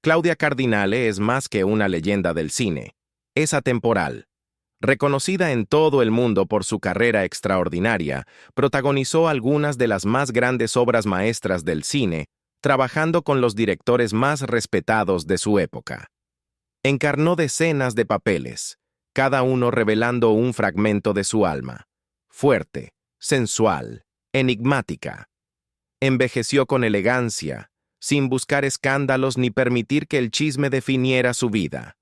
Claudia Cardinale es más que una leyenda del cine. Es atemporal. Reconocida en todo el mundo por su carrera extraordinaria, protagonizó algunas de las más grandes obras maestras del cine, trabajando con los directores más respetados de su época. Encarnó decenas de papeles, cada uno revelando un fragmento de su alma. Fuerte, sensual, enigmática. Envejeció con elegancia, sin buscar escándalos ni permitir que el chisme definiera su vida.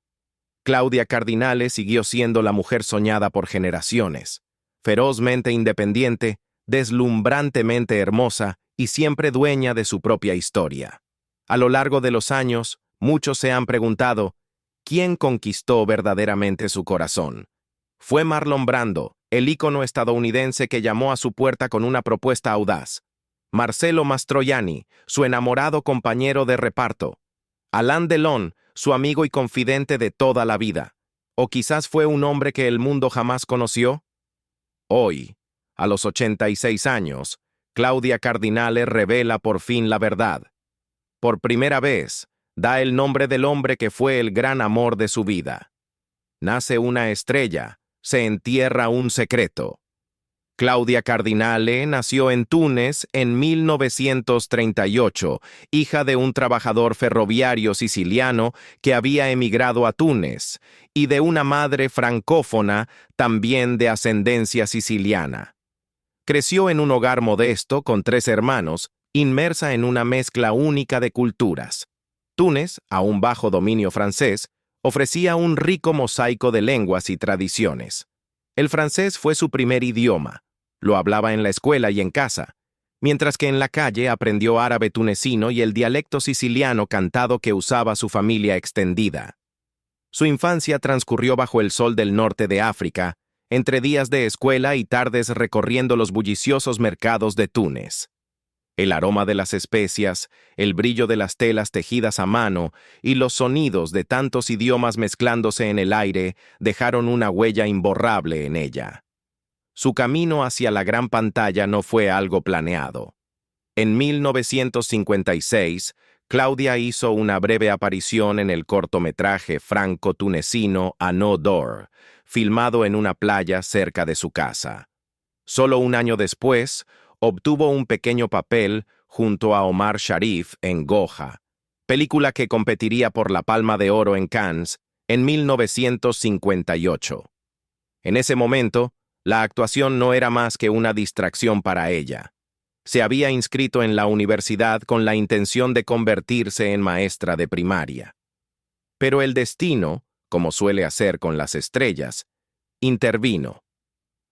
Claudia Cardinale siguió siendo la mujer soñada por generaciones, ferozmente independiente, deslumbrantemente hermosa y siempre dueña de su propia historia. A lo largo de los años, muchos se han preguntado, ¿quién conquistó verdaderamente su corazón? Fue Marlon Brando, el ícono estadounidense que llamó a su puerta con una propuesta audaz. Marcello Mastroianni, su enamorado compañero de reparto. Alain Delon, su amigo y confidente de toda la vida. ¿O quizás fue un hombre que el mundo jamás conoció? Hoy, a los 86 años, Claudia Cardinale revela por fin la verdad. Por primera vez, da el nombre del hombre que fue el gran amor de su vida. Nace una estrella, se entierra un secreto. Claudia Cardinale nació en Túnez en 1938, hija de un trabajador ferroviario siciliano que había emigrado a Túnez, y de una madre francófona también de ascendencia siciliana. Creció en un hogar modesto con 3 hermanos, inmersa en una mezcla única de culturas. Túnez, aún bajo dominio francés, ofrecía un rico mosaico de lenguas y tradiciones. El francés fue su primer idioma. Lo hablaba en la escuela y en casa, mientras que en la calle aprendió árabe tunecino y el dialecto siciliano cantado que usaba su familia extendida. Su infancia transcurrió bajo el sol del norte de África, entre días de escuela y tardes recorriendo los bulliciosos mercados de Túnez. El aroma de las especias, el brillo de las telas tejidas a mano y los sonidos de tantos idiomas mezclándose en el aire dejaron una huella imborrable en ella. Su camino hacia la gran pantalla no fue algo planeado. En 1956, Claudia hizo una breve aparición en el cortometraje franco-tunecino Anneau d'Or, filmado en una playa cerca de su casa. Solo un año después, obtuvo un pequeño papel junto a Omar Sharif en Goja, película que competiría por la Palma de Oro en Cannes en 1958. En ese momento, la actuación no era más que una distracción para ella. Se había inscrito en la universidad con la intención de convertirse en maestra de primaria. Pero el destino, como suele hacer con las estrellas, intervino.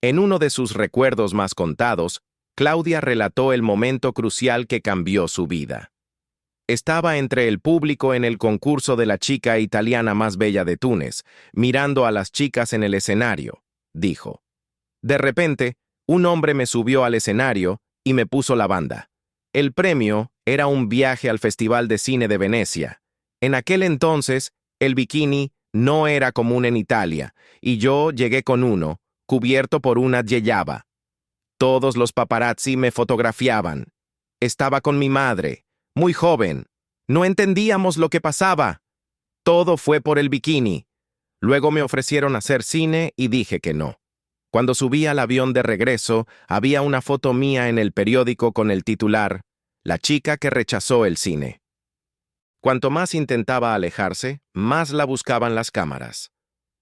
En uno de sus recuerdos más contados, Claudia relató el momento crucial que cambió su vida. Estaba entre el público en el concurso de la chica italiana más bella de Túnez, mirando a las chicas en el escenario, dijo. De repente, un hombre me subió al escenario y me puso la banda. El premio era un viaje al Festival de Cine de Venecia. En aquel entonces, el bikini no era común en Italia, y yo llegué con uno, cubierto por una yeyaba. Todos los paparazzi me fotografiaban. Estaba con mi madre, muy joven. No entendíamos lo que pasaba. Todo fue por el bikini. Luego me ofrecieron hacer cine y dije que no. Cuando subí al avión de regreso, había una foto mía en el periódico con el titular, La chica que rechazó el cine. Cuanto más intentaba alejarse, más la buscaban las cámaras.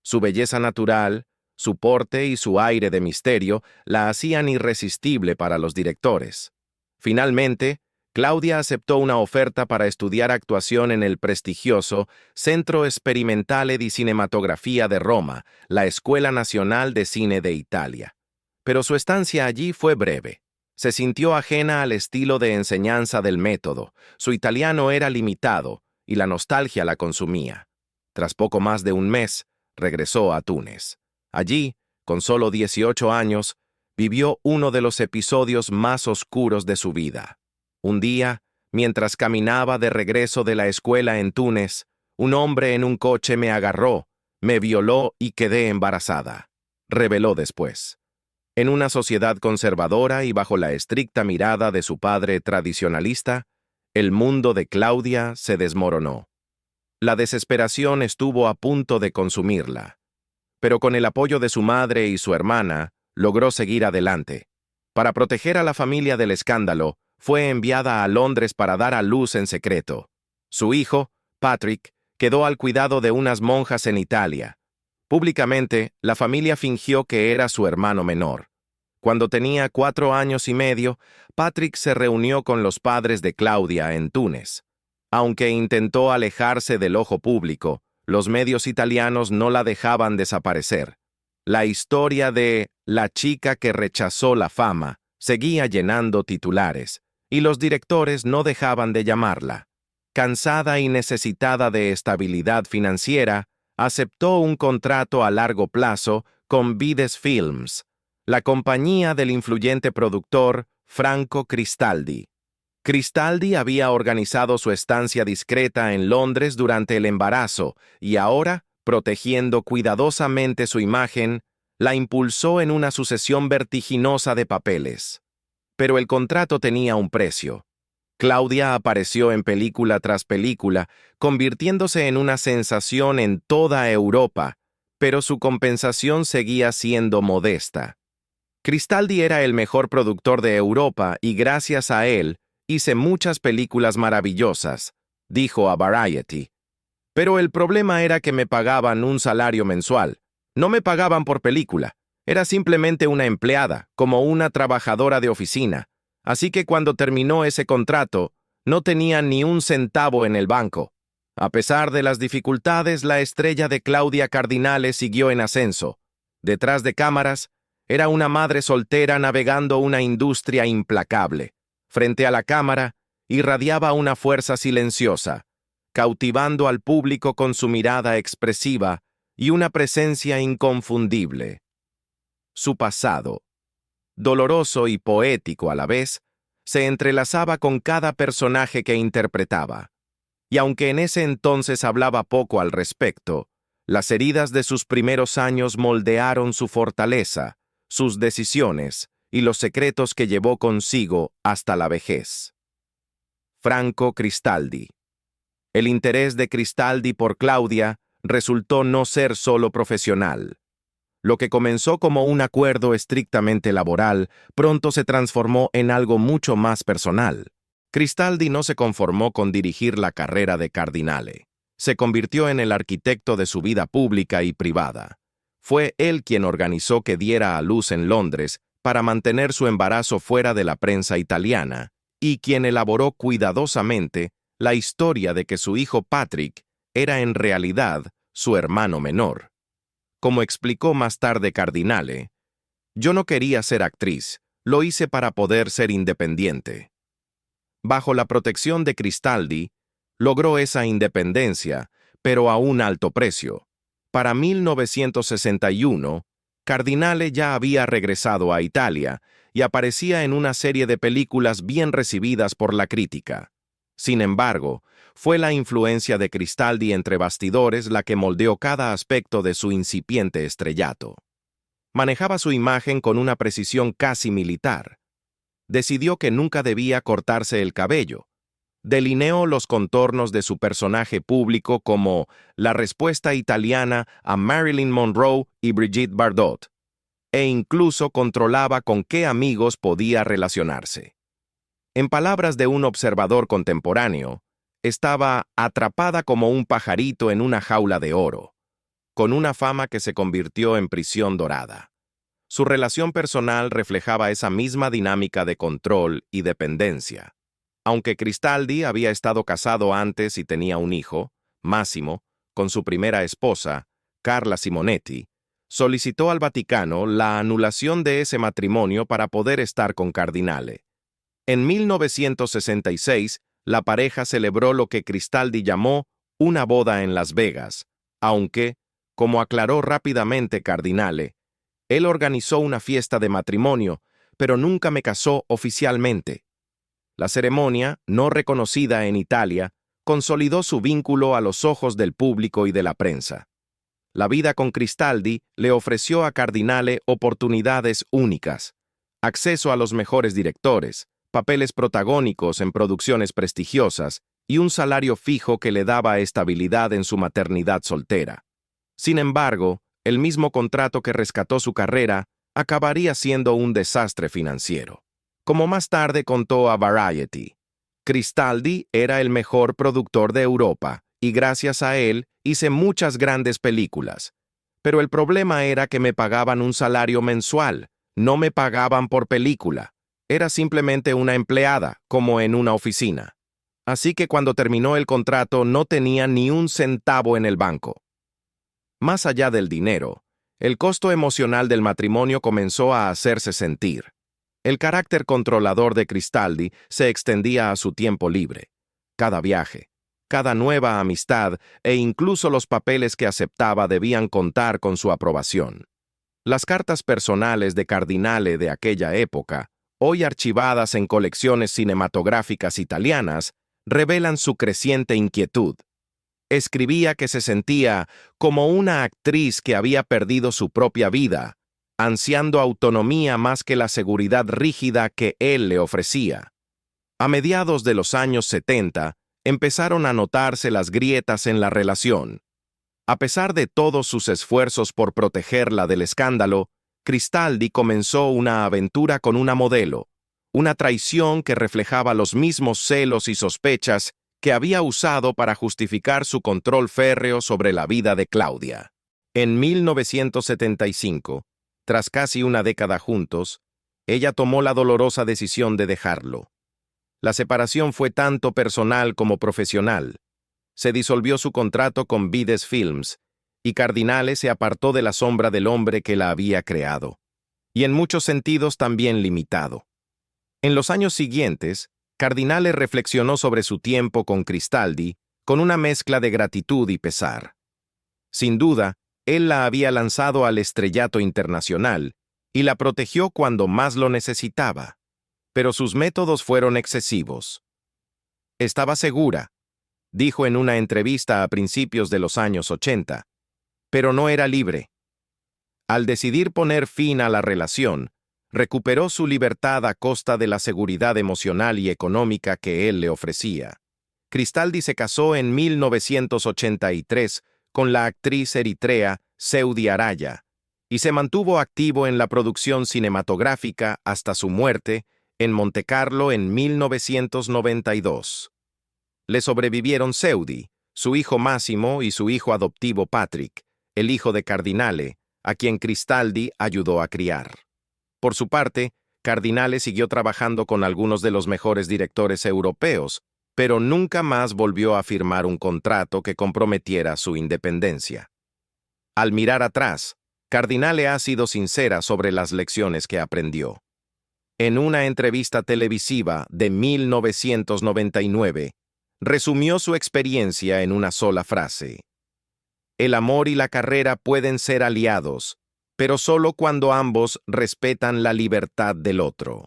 Su belleza natural, su porte y su aire de misterio la hacían irresistible para los directores. Finalmente, Claudia aceptó una oferta para estudiar actuación en el prestigioso Centro Sperimentale di Cinematografia de Roma, la Escuela Nacional de Cine de Italia. Pero su estancia allí fue breve. Se sintió ajena al estilo de enseñanza del método, su italiano era limitado y la nostalgia la consumía. Tras poco más de un mes, regresó a Túnez. Allí, con solo 18 años, vivió uno de los episodios más oscuros de su vida. Un día, mientras caminaba de regreso de la escuela en Túnez, un hombre en un coche me agarró, me violó y quedé embarazada, reveló después. En una sociedad conservadora y bajo la estricta mirada de su padre tradicionalista, el mundo de Claudia se desmoronó. La desesperación estuvo a punto de consumirla. Pero con el apoyo de su madre y su hermana, logró seguir adelante. Para proteger a la familia del escándalo, fue enviada a Londres para dar a luz en secreto. Su hijo, Patrick, quedó al cuidado de unas monjas en Italia. Públicamente, la familia fingió que era su hermano menor. Cuando tenía 4 años y medio, Patrick se reunió con los padres de Claudia en Túnez. Aunque intentó alejarse del ojo público, los medios italianos no la dejaban desaparecer. La historia de la chica que rechazó la fama seguía llenando titulares, y los directores no dejaban de llamarla. Cansada y necesitada de estabilidad financiera, aceptó un contrato a largo plazo con Vides Films, la compañía del influyente productor Franco Cristaldi. Cristaldi había organizado su estancia discreta en Londres durante el embarazo y ahora, protegiendo cuidadosamente su imagen, la impulsó en una sucesión vertiginosa de papeles. Pero el contrato tenía un precio. Claudia apareció en película tras película, convirtiéndose en una sensación en toda Europa, pero su compensación seguía siendo modesta. Cristaldi era el mejor productor de Europa y gracias a él, hice muchas películas maravillosas, dijo a Variety. Pero el problema era que me pagaban un salario mensual. No me pagaban por película. Era simplemente una empleada, como una trabajadora de oficina. Así que cuando terminó ese contrato, no tenía ni un centavo en el banco. A pesar de las dificultades, la estrella de Claudia Cardinale siguió en ascenso. Detrás de cámaras, era una madre soltera navegando una industria implacable. Frente a la cámara, irradiaba una fuerza silenciosa, cautivando al público con su mirada expresiva y una presencia inconfundible. Su pasado, doloroso y poético a la vez, se entrelazaba con cada personaje que interpretaba. Y aunque en ese entonces hablaba poco al respecto, las heridas de sus primeros años moldearon su fortaleza, sus decisiones y los secretos que llevó consigo hasta la vejez. Franco Cristaldi. El interés de Cristaldi por Claudia resultó no ser solo profesional. Lo que comenzó como un acuerdo estrictamente laboral, pronto se transformó en algo mucho más personal. Cristaldi no se conformó con dirigir la carrera de Cardinale. Se convirtió en el arquitecto de su vida pública y privada. Fue él quien organizó que diera a luz en Londres para mantener su embarazo fuera de la prensa italiana, y quien elaboró cuidadosamente la historia de que su hijo Patrick era en realidad su hermano menor. Como explicó más tarde Cardinale, yo no quería ser actriz, lo hice para poder ser independiente. Bajo la protección de Cristaldi, logró esa independencia, pero a un alto precio. Para 1961, Cardinale ya había regresado a Italia y aparecía en una serie de películas bien recibidas por la crítica. Sin embargo, fue la influencia de Cristaldi entre bastidores la que moldeó cada aspecto de su incipiente estrellato. Manejaba su imagen con una precisión casi militar. Decidió que nunca debía cortarse el cabello. Delineó los contornos de su personaje público como la respuesta italiana a Marilyn Monroe y Brigitte Bardot, e incluso controlaba con qué amigos podía relacionarse. En palabras de un observador contemporáneo, estaba atrapada como un pajarito en una jaula de oro, con una fama que se convirtió en prisión dorada. Su relación personal reflejaba esa misma dinámica de control y dependencia. Aunque Cristaldi había estado casado antes y tenía un hijo, Massimo, con su primera esposa, Carla Simonetti, solicitó al Vaticano la anulación de ese matrimonio para poder estar con Cardinale. En 1966, la pareja celebró lo que Cristaldi llamó una boda en Las Vegas, aunque, como aclaró rápidamente Cardinale, él organizó una fiesta de matrimonio, pero nunca me casó oficialmente. La ceremonia, no reconocida en Italia, consolidó su vínculo a los ojos del público y de la prensa. La vida con Cristaldi le ofreció a Cardinale oportunidades únicas, acceso a los mejores directores, papeles protagónicos en producciones prestigiosas y un salario fijo que le daba estabilidad en su maternidad soltera. Sin embargo, el mismo contrato que rescató su carrera acabaría siendo un desastre financiero. Como más tarde contó a Variety, Cristaldi era el mejor productor de Europa y gracias a él hice muchas grandes películas. Pero el problema era que me pagaban un salario mensual, no me pagaban por película. Era simplemente una empleada, como en una oficina. Así que cuando terminó el contrato no tenía ni un centavo en el banco. Más allá del dinero, el costo emocional del matrimonio comenzó a hacerse sentir. El carácter controlador de Cristaldi se extendía a su tiempo libre. Cada viaje, cada nueva amistad e incluso los papeles que aceptaba debían contar con su aprobación. Las cartas personales de Cardinale de aquella época, hoy archivadas en colecciones cinematográficas italianas, revelan su creciente inquietud. Escribía que se sentía como una actriz que había perdido su propia vida, ansiando autonomía más que la seguridad rígida que él le ofrecía. A mediados de los años 70, empezaron a notarse las grietas en la relación. A pesar de todos sus esfuerzos por protegerla del escándalo, Cristaldi comenzó una aventura con una modelo, una traición que reflejaba los mismos celos y sospechas que había usado para justificar su control férreo sobre la vida de Claudia. En 1975, tras casi una década juntos, ella tomó la dolorosa decisión de dejarlo. La separación fue tanto personal como profesional. Se disolvió su contrato con Vides Films y Cardinale se apartó de la sombra del hombre que la había creado, y en muchos sentidos también limitado. En los años siguientes, Cardinale reflexionó sobre su tiempo con Cristaldi con una mezcla de gratitud y pesar. Sin duda, él la había lanzado al estrellato internacional y la protegió cuando más lo necesitaba, pero sus métodos fueron excesivos. Estaba segura, dijo en una entrevista a principios de los años 80, pero no era libre. Al decidir poner fin a la relación, recuperó su libertad a costa de la seguridad emocional y económica que él le ofrecía. Cristaldi se casó en 1983 con la actriz eritrea Saudi Araya y se mantuvo activo en la producción cinematográfica hasta su muerte en Montecarlo en 1992. Le sobrevivieron Saudi, su hijo Massimo y su hijo adoptivo Patrick, el hijo de Cardinale, a quien Cristaldi ayudó a criar. Por su parte, Cardinale siguió trabajando con algunos de los mejores directores europeos, pero nunca más volvió a firmar un contrato que comprometiera su independencia. Al mirar atrás, Cardinale ha sido sincera sobre las lecciones que aprendió. En una entrevista televisiva de 1999, resumió su experiencia en una sola frase. El amor y la carrera pueden ser aliados, pero solo cuando ambos respetan la libertad del otro.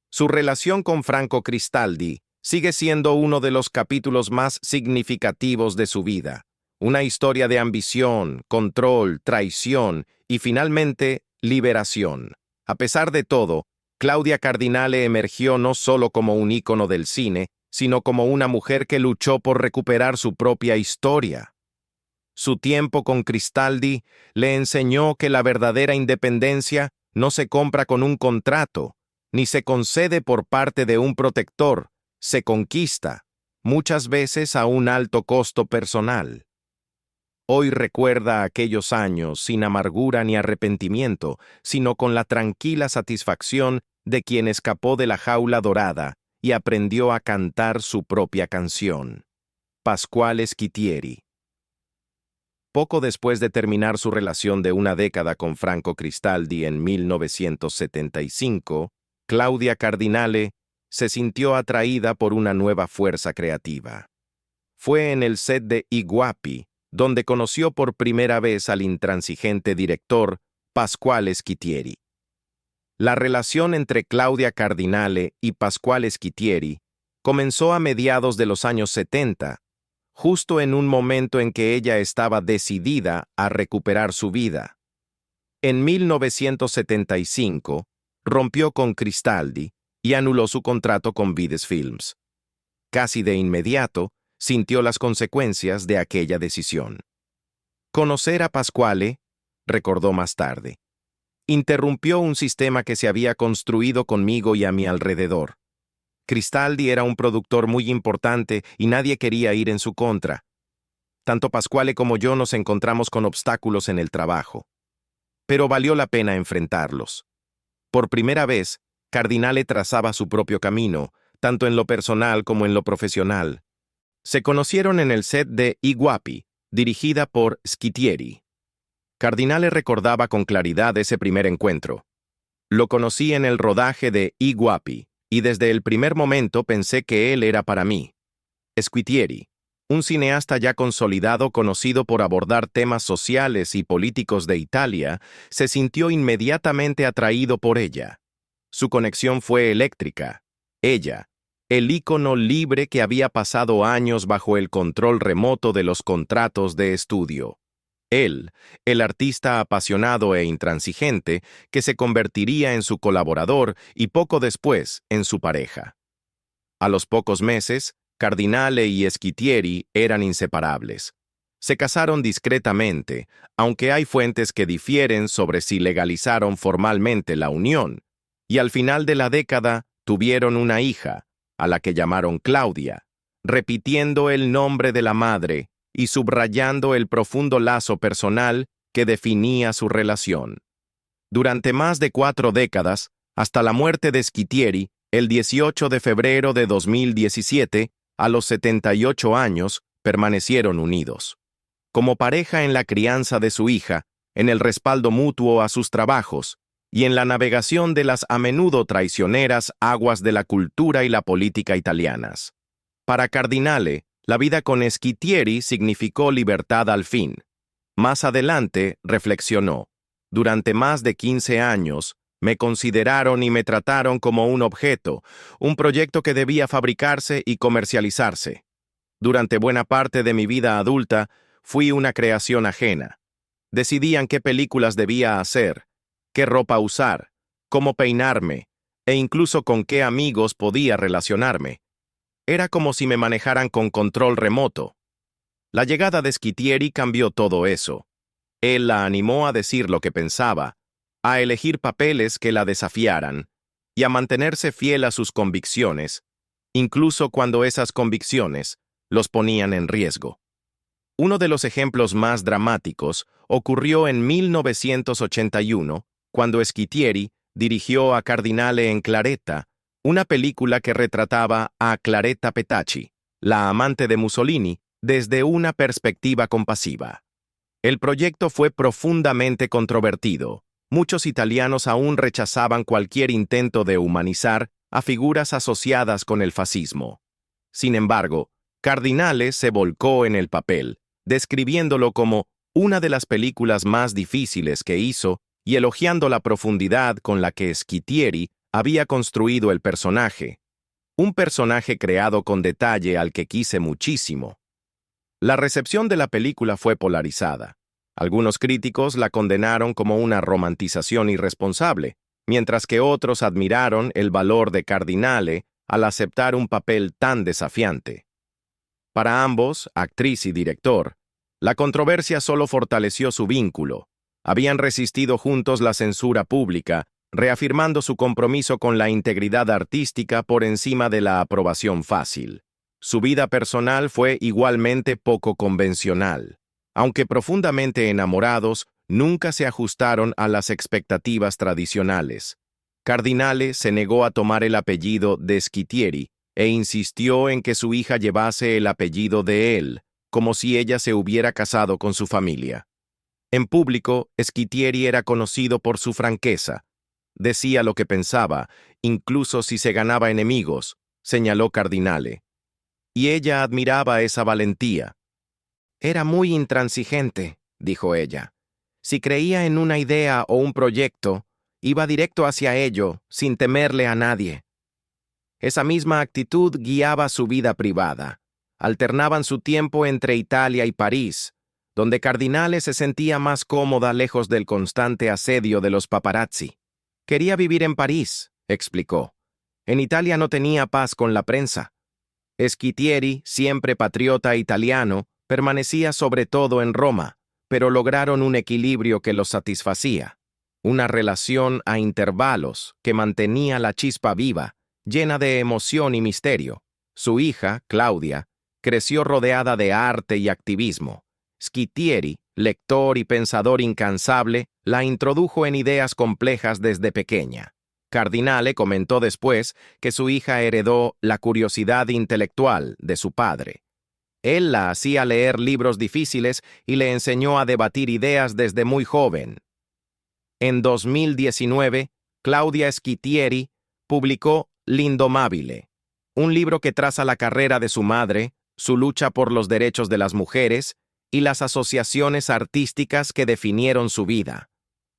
Su relación con Franco Cristaldi sigue siendo uno de los capítulos más significativos de su vida, una historia de ambición, control, traición y finalmente liberación. A pesar de todo, Claudia Cardinale emergió no solo como un ícono del cine, sino como una mujer que luchó por recuperar su propia historia. Su tiempo con Cristaldi le enseñó que la verdadera independencia no se compra con un contrato, ni se concede por parte de un protector, se conquista, muchas veces a un alto costo personal. Hoy recuerda aquellos años sin amargura ni arrepentimiento, sino con la tranquila satisfacción de quien escapó de la jaula dorada y aprendió a cantar su propia canción. Pasquale Schitieri. Poco después de terminar su relación de una década con Franco Cristaldi en 1975, Claudia Cardinale se sintió atraída por una nueva fuerza creativa. Fue en el set de I Guapi, donde conoció por primera vez al intransigente director Pasquale Schitieri. La relación entre Claudia Cardinale y Pasquale Schitieri comenzó a mediados de los años 70, justo en un momento en que ella estaba decidida a recuperar su vida. En 1975, rompió con Cristaldi y anuló su contrato con Vides Films. casi de inmediato, sintió las consecuencias de aquella decisión. Conocer a Pasquale, recordó más tarde, interrumpió un sistema que se había construido conmigo y a mi alrededor. Cristaldi era un productor muy importante y nadie quería ir en su contra. Tanto Pasquale como yo nos encontramos con obstáculos en el trabajo. Pero valió la pena enfrentarlos. Por primera vez, Cardinale trazaba su propio camino, tanto en lo personal como en lo profesional. Se conocieron en el set de I Guapi, dirigida por Schittieri. Cardinale recordaba con claridad ese primer encuentro. Lo conocí en el rodaje de I Guapi, y desde el primer momento pensé que él era para mí. Schittieri, un cineasta ya consolidado conocido por abordar temas sociales y políticos de Italia, se sintió inmediatamente atraído por ella. Su conexión fue eléctrica. Ella, el ícono libre que había pasado años bajo el control remoto de los contratos de estudio. Él, el artista apasionado e intransigente, que se convertiría en su colaborador y poco después en su pareja. A los pocos meses, Cardinale y Schittieri eran inseparables. Se casaron discretamente, aunque hay fuentes que difieren sobre si legalizaron formalmente la unión, y al final de la década tuvieron una hija, a la que llamaron Claudia, repitiendo el nombre de la madre y subrayando el profundo lazo personal que definía su relación. Durante más de 4 décadas, hasta la muerte de Schittieri, el 18 de febrero de 2017, a los 78 años, permanecieron unidos. Como pareja en la crianza de su hija, en el respaldo mutuo a sus trabajos, y en la navegación de las a menudo traicioneras aguas de la cultura y la política italianas. Para Cardinale, la vida con Schittieri significó libertad al fin. Más adelante, reflexionó, durante más de 15 años, me consideraron y me trataron como un objeto, un proyecto que debía fabricarse y comercializarse. Durante buena parte de mi vida adulta, fui una creación ajena. Decidían qué películas debía hacer, qué ropa usar, cómo peinarme, e incluso con qué amigos podía relacionarme. Era como si me manejaran con control remoto. La llegada de Schittieri cambió todo eso. Él la animó a decir lo que pensaba, a elegir papeles que la desafiaran y a mantenerse fiel a sus convicciones, incluso cuando esas convicciones los ponían en riesgo. Uno de los ejemplos más dramáticos ocurrió en 1981, cuando Schittieri dirigió a Cardinale en Claretta, una película que retrataba a Claretta Petacci, la amante de Mussolini, desde una perspectiva compasiva. El proyecto fue profundamente controvertido. Muchos italianos aún rechazaban cualquier intento de humanizar a figuras asociadas con el fascismo. Sin embargo, Cardinale se volcó en el papel, describiéndolo como una de las películas más difíciles que hizo y elogiando la profundidad con la que Schittieri había construido el personaje. Un personaje creado con detalle al que quise muchísimo. La recepción de la película fue polarizada. Algunos críticos la condenaron como una romantización irresponsable, mientras que otros admiraron el valor de Cardinale al aceptar un papel tan desafiante. Para ambos, actriz y director, la controversia solo fortaleció su vínculo. Habían resistido juntos la censura pública, reafirmando su compromiso con la integridad artística por encima de la aprobación fácil. Su vida personal fue igualmente poco convencional. Aunque profundamente enamorados, nunca se ajustaron a las expectativas tradicionales. Cardinale se negó a tomar el apellido de Schittieri e insistió en que su hija llevase el apellido de él, como si ella se hubiera casado con su familia. En público, Schittieri era conocido por su franqueza. Decía lo que pensaba, incluso si se ganaba enemigos, señaló Cardinale. Y ella admiraba esa valentía. Era muy intransigente, dijo ella. Si creía en una idea o un proyecto, iba directo hacia ello, sin temerle a nadie. Esa misma actitud guiaba su vida privada. Alternaban su tiempo entre Italia y París, donde Cardinale se sentía más cómoda lejos del constante asedio de los paparazzi. Quería vivir en París, explicó. En Italia no tenía paz con la prensa. Schittieri, siempre patriota italiano, permanecía sobre todo en Roma, pero lograron un equilibrio que los satisfacía. Una relación a intervalos que mantenía la chispa viva, llena de emoción y misterio. Su hija, Claudia, creció rodeada de arte y activismo. Schittieri, lector y pensador incansable, la introdujo en ideas complejas desde pequeña. Cardinale comentó después que su hija heredó la curiosidad intelectual de su padre. Él la hacía leer libros difíciles y le enseñó a debatir ideas desde muy joven. En 2019, Claudia Schittieri publicó L'Indomabile, un libro que traza la carrera de su madre, su lucha por los derechos de las mujeres y las asociaciones artísticas que definieron su vida.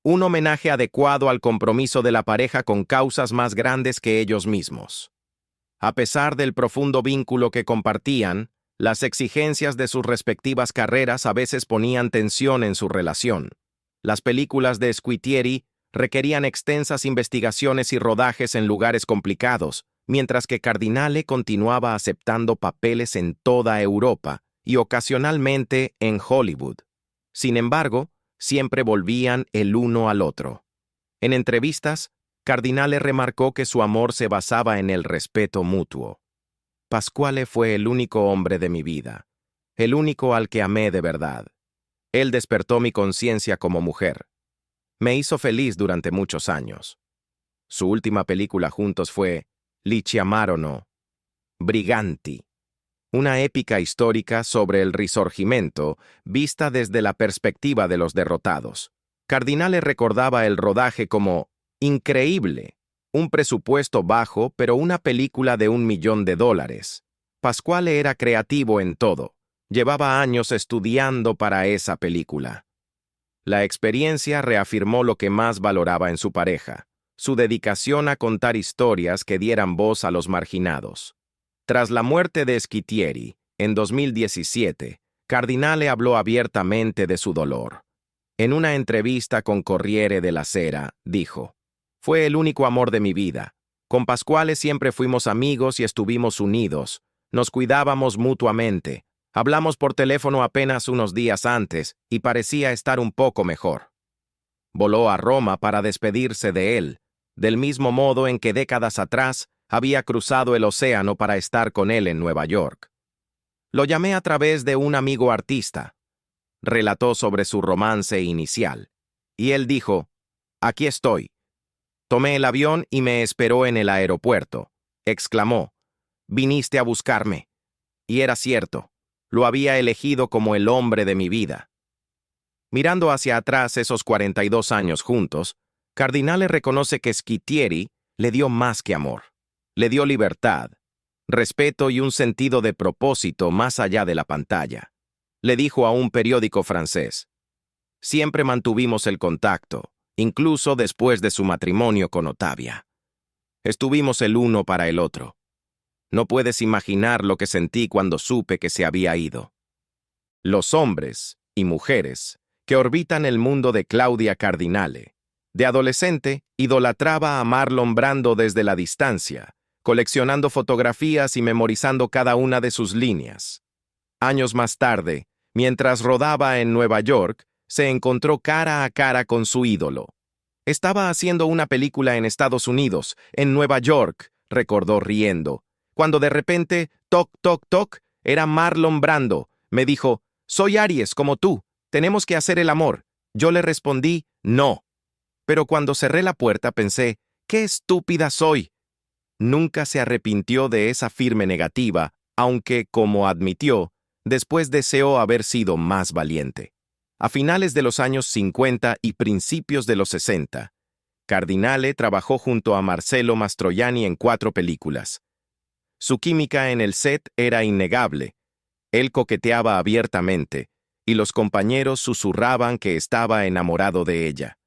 Un homenaje adecuado al compromiso de la pareja con causas más grandes que ellos mismos. A pesar del profundo vínculo que compartían, las exigencias de sus respectivas carreras a veces ponían tensión en su relación. Las películas de Schittieri requerían extensas investigaciones y rodajes en lugares complicados, mientras que Cardinale continuaba aceptando papeles en toda Europa y ocasionalmente en Hollywood. Sin embargo, siempre volvían el uno al otro. En entrevistas, Cardinale remarcó que su amor se basaba en el respeto mutuo. Pasquale fue el único hombre de mi vida, el único al que amé de verdad. Él despertó mi conciencia como mujer. Me hizo feliz durante muchos años. Su última película juntos fue Li chiamarono Briganti, una épica histórica sobre el Risorgimento vista desde la perspectiva de los derrotados. Cardinale recordaba el rodaje como increíble, un presupuesto bajo, pero una película de $1 millón. Pasquale era creativo en todo. Llevaba años estudiando para esa película. La experiencia reafirmó lo que más valoraba en su pareja, su dedicación a contar historias que dieran voz a los marginados. Tras la muerte de Schittieri, en 2017, Cardinale habló abiertamente de su dolor. En una entrevista con Corriere della Sera, dijo: «Fue el único amor de mi vida. Con Pasquale siempre fuimos amigos y estuvimos unidos. Nos cuidábamos mutuamente. Hablamos por teléfono apenas unos días antes y parecía estar un poco mejor». Voló a Roma para despedirse de él, del mismo modo en que décadas atrás había cruzado el océano para estar con él en Nueva York. «Lo llamé a través de un amigo artista», relató sobre su romance inicial, y él dijo: «Aquí estoy». «Tomé el avión y me esperó en el aeropuerto», exclamó. «Viniste a buscarme». Y era cierto. Lo había elegido como el hombre de mi vida. Mirando hacia atrás esos 42 años juntos, Cardinale reconoce que Schittieri le dio más que amor. Le dio libertad, respeto y un sentido de propósito más allá de la pantalla. Le dijo a un periódico francés: «Siempre mantuvimos el contacto, incluso después de su matrimonio con Ottavia. Estuvimos el uno para el otro. No puedes imaginar lo que sentí cuando supe que se había ido». Los hombres y mujeres que orbitan el mundo de Claudia Cardinale. De adolescente, idolatraba a Marlon Brando desde la distancia, coleccionando fotografías y memorizando cada una de sus líneas. Años más tarde, mientras rodaba en Nueva York, se encontró cara a cara con su ídolo. «Estaba haciendo una película en Estados Unidos, en Nueva York», recordó riendo, cuando de repente, toc, toc, toc, era Marlon Brando. Me dijo: «Soy Aries como tú, tenemos que hacer el amor». Yo le respondí: «No». Pero cuando cerré la puerta pensé: «¡Qué estúpida soy!». Nunca se arrepintió de esa firme negativa, aunque, como admitió, después deseó haber sido más valiente. A finales de los años 50 y principios de los 60, Cardinale trabajó junto a Marcello Mastroianni en 4 películas. Su química en el set era innegable. Él coqueteaba abiertamente, y los compañeros susurraban que estaba enamorado de ella.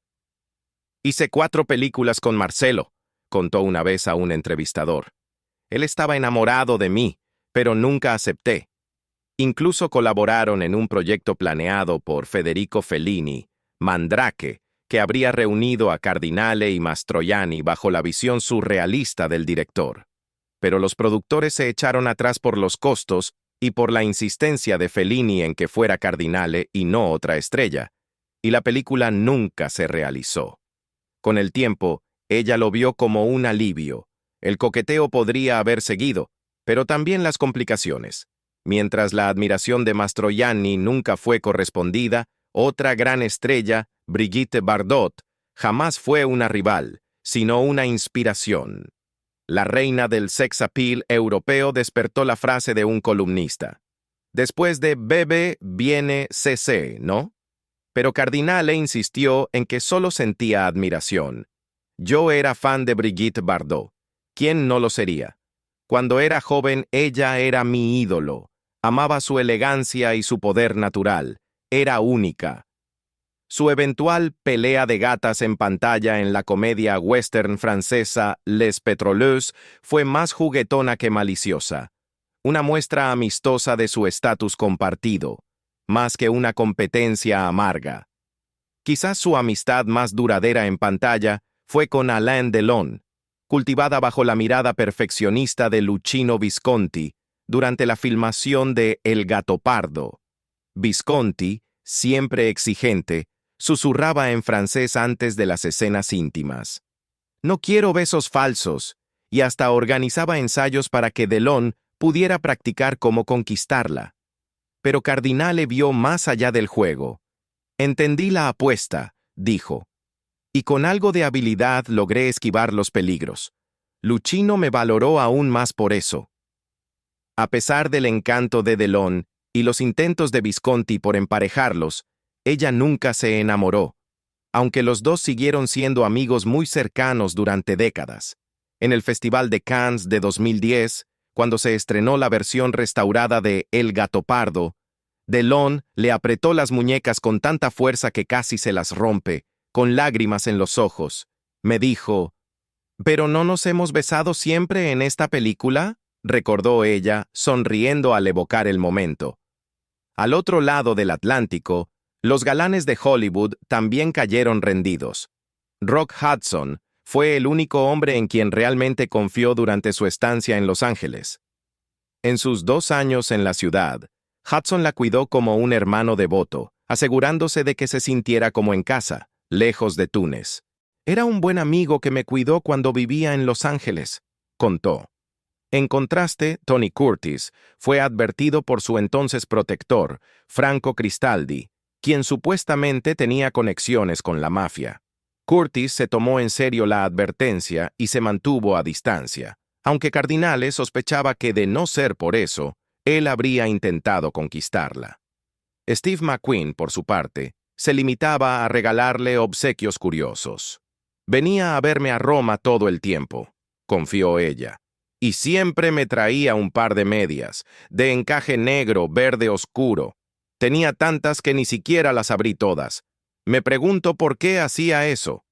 «Hice 4 películas con Marcello», contó una vez a un entrevistador. «Él estaba enamorado de mí, pero nunca acepté». Incluso colaboraron en un proyecto planeado por Federico Fellini, Mandrake, que habría reunido a Cardinale y Mastroianni bajo la visión surrealista del director. pero los productores se echaron atrás por los costos y por la insistencia de Fellini en que fuera Cardinale y no otra estrella, y la película nunca se realizó. Con el tiempo, ella lo vio como un alivio. El coqueteo podría haber seguido, pero también las complicaciones. Mientras la admiración de Mastroianni nunca fue correspondida, otra gran estrella, Brigitte Bardot, jamás fue una rival, sino una inspiración. La reina del sex appeal europeo despertó la frase de un columnista. Después de Bebe viene CC, ¿no? Pero Cardinale insistió en que solo sentía admiración. Yo era fan de Brigitte Bardot. ¿Quién no lo sería? Cuando era joven, ella era mi ídolo. Amaba su elegancia y su poder natural. Era única. Su eventual pelea de gatas en pantalla en la comedia western francesa Les Pétroleuses fue más juguetona que maliciosa. Una muestra amistosa de su estatus compartido, más que una competencia amarga. Quizás su amistad más duradera en pantalla fue con Alain Delon, cultivada bajo la mirada perfeccionista de Luchino Visconti durante la filmación de El Gattopardo. Visconti, siempre exigente, susurraba en francés antes de las escenas íntimas. No quiero besos falsos, y hasta organizaba ensayos para que Delon pudiera practicar cómo conquistarla. Pero Cardinale vio más allá del juego. Entendí la apuesta, dijo, y con algo de habilidad logré esquivar los peligros. Luchino me valoró aún más por eso. A pesar del encanto de Delon y los intentos de Visconti por emparejarlos, ella nunca se enamoró, aunque los dos siguieron siendo amigos muy cercanos durante décadas. En el Festival de Cannes de 2010, cuando se estrenó la versión restaurada de El Gattopardo, Delon le apretó las muñecas con tanta fuerza que casi se las rompe, con lágrimas en los ojos. Me dijo, ¿pero no nos hemos besado siempre en esta película?, recordó ella, sonriendo al evocar el momento. Al otro lado del Atlántico, los galanes de Hollywood también cayeron rendidos. Rock Hudson fue el único hombre en quien realmente confió durante su estancia en Los Ángeles. En sus 2 años en la ciudad, Hudson la cuidó como un hermano devoto, asegurándose de que se sintiera como en casa, lejos de Túnez. Era un buen amigo que me cuidó cuando vivía en Los Ángeles, contó. En contraste, Tony Curtis fue advertido por su entonces protector, Franco Cristaldi, quien supuestamente tenía conexiones con la mafia. Curtis se tomó en serio la advertencia y se mantuvo a distancia, aunque Cardinale sospechaba que, de no ser por eso, él habría intentado conquistarla. Steve McQueen, por su parte, se limitaba a regalarle obsequios curiosos. Venía a verme a Roma todo el tiempo, confió ella, y siempre me traía un par de medias, de encaje negro, verde oscuro. Tenía tantas que ni siquiera las abrí todas. Me pregunto por qué hacía eso.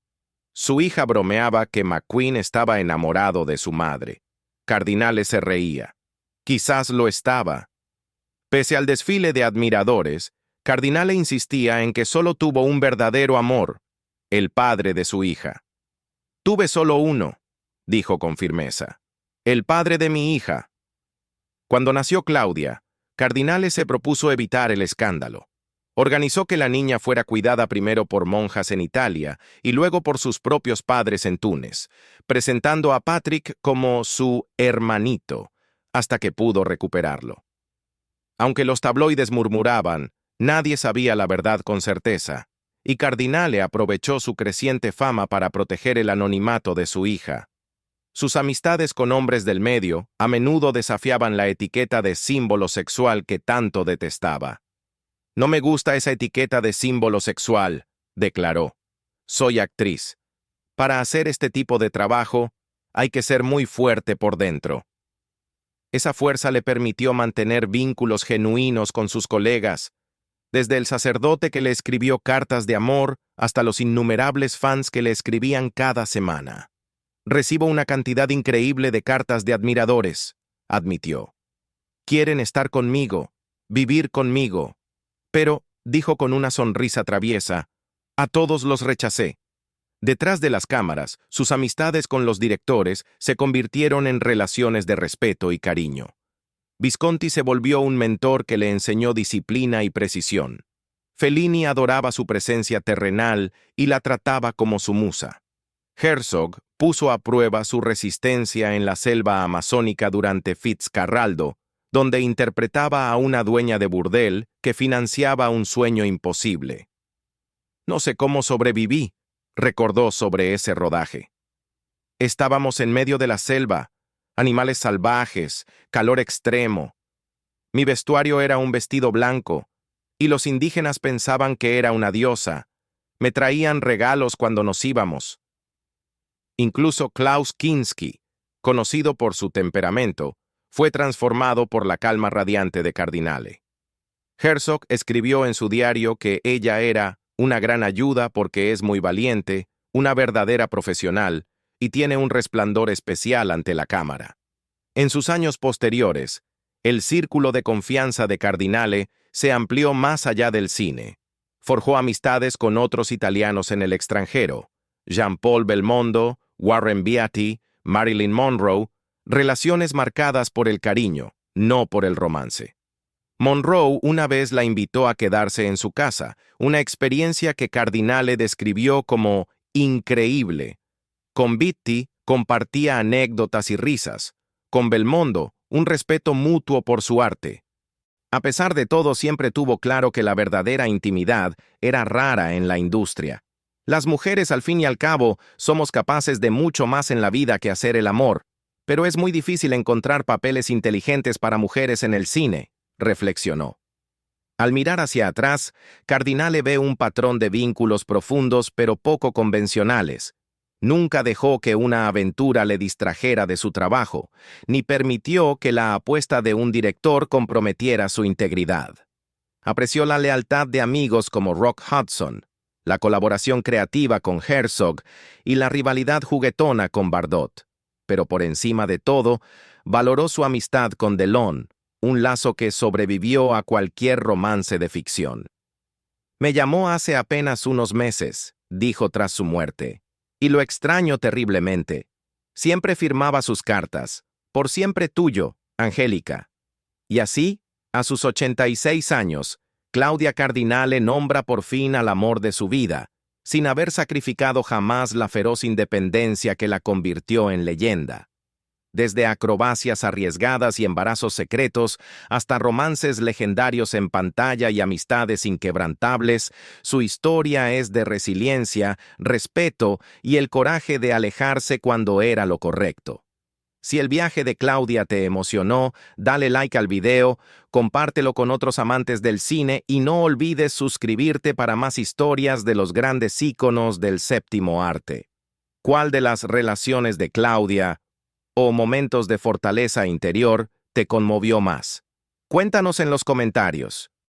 Su hija bromeaba que McQueen estaba enamorado de su madre. Cardinale se reía. Quizás lo estaba. Pese al desfile de admiradores, Cardinale insistía en que solo tuvo un verdadero amor, el padre de su hija. Tuve solo uno, dijo con firmeza. El padre de mi hija. Cuando nació Claudia, Cardinale se propuso evitar el escándalo. Organizó que la niña fuera cuidada primero por monjas en Italia y luego por sus propios padres en Túnez, presentando a Patrick como su hermanito, hasta que pudo recuperarlo. Aunque los tabloides murmuraban, nadie sabía la verdad con certeza, y Cardinale aprovechó su creciente fama para proteger el anonimato de su hija. Sus amistades con hombres del medio a menudo desafiaban la etiqueta de símbolo sexual que tanto detestaba. No me gusta esa etiqueta de símbolo sexual, declaró. Soy actriz. Para hacer este tipo de trabajo, hay que ser muy fuerte por dentro. Esa fuerza le permitió mantener vínculos genuinos con sus colegas, desde el sacerdote que le escribió cartas de amor hasta los innumerables fans que le escribían cada semana. Recibo una cantidad increíble de cartas de admiradores, admitió. Quieren estar conmigo, vivir conmigo. Pero, dijo con una sonrisa traviesa, a todos los rechacé. Detrás de las cámaras, sus amistades con los directores se convirtieron en relaciones de respeto y cariño. Visconti se volvió un mentor que le enseñó disciplina y precisión. Fellini adoraba su presencia terrenal y la trataba como su musa. Herzog puso a prueba su resistencia en la selva amazónica durante Fitzcarraldo, donde interpretaba a una dueña de burdel que financiaba un sueño imposible. No sé cómo sobreviví, recordó sobre ese rodaje. Estábamos en medio de la selva, animales salvajes, calor extremo. Mi vestuario era un vestido blanco, y los indígenas pensaban que era una diosa. Me traían regalos cuando nos íbamos. Incluso Klaus Kinski, conocido por su temperamento, fue transformado por la calma radiante de Cardinale. Herzog escribió en su diario que ella era una gran ayuda porque es muy valiente, una verdadera profesional, y tiene un resplandor especial ante la cámara. En sus años posteriores, el círculo de confianza de Cardinale se amplió más allá del cine. Forjó amistades con otros italianos en el extranjero, Jean-Paul Belmondo, Warren Beatty, Marilyn Monroe, relaciones marcadas por el cariño, no por el romance. Monroe una vez la invitó a quedarse en su casa, una experiencia que Cardinale describió como increíble. Con Beatty compartía anécdotas y risas. Con Belmondo, un respeto mutuo por su arte. A pesar de todo, siempre tuvo claro que la verdadera intimidad era rara en la industria. Las mujeres, al fin y al cabo, somos capaces de mucho más en la vida que hacer el amor, pero es muy difícil encontrar papeles inteligentes para mujeres en el cine, reflexionó. Al mirar hacia atrás, Cardinale ve un patrón de vínculos profundos pero poco convencionales. Nunca dejó que una aventura le distrajera de su trabajo, ni permitió que la apuesta de un director comprometiera su integridad. Apreció la lealtad de amigos como Rock Hudson, la colaboración creativa con Herzog y la rivalidad juguetona con Bardot. Pero por encima de todo, valoró su amistad con Delon, un lazo que sobrevivió a cualquier romance de ficción. Me llamó hace apenas unos meses, dijo tras su muerte, y lo extraño terriblemente. Siempre firmaba sus cartas, por siempre tuyo, Angélica. Y así, a sus 86 años, Claudia Cardinale nombra por fin al amor de su vida, sin haber sacrificado jamás la feroz independencia que la convirtió en leyenda. Desde acrobacias arriesgadas y embarazos secretos hasta romances legendarios en pantalla y amistades inquebrantables, su historia es de resiliencia, respeto y el coraje de alejarse cuando era lo correcto. Si el viaje de Claudia te emocionó, dale like al video, compártelo con otros amantes del cine y no olvides suscribirte para más historias de los grandes íconos del séptimo arte. ¿Cuál de las relaciones de Claudia o momentos de fortaleza interior te conmovió más? Cuéntanos en los comentarios.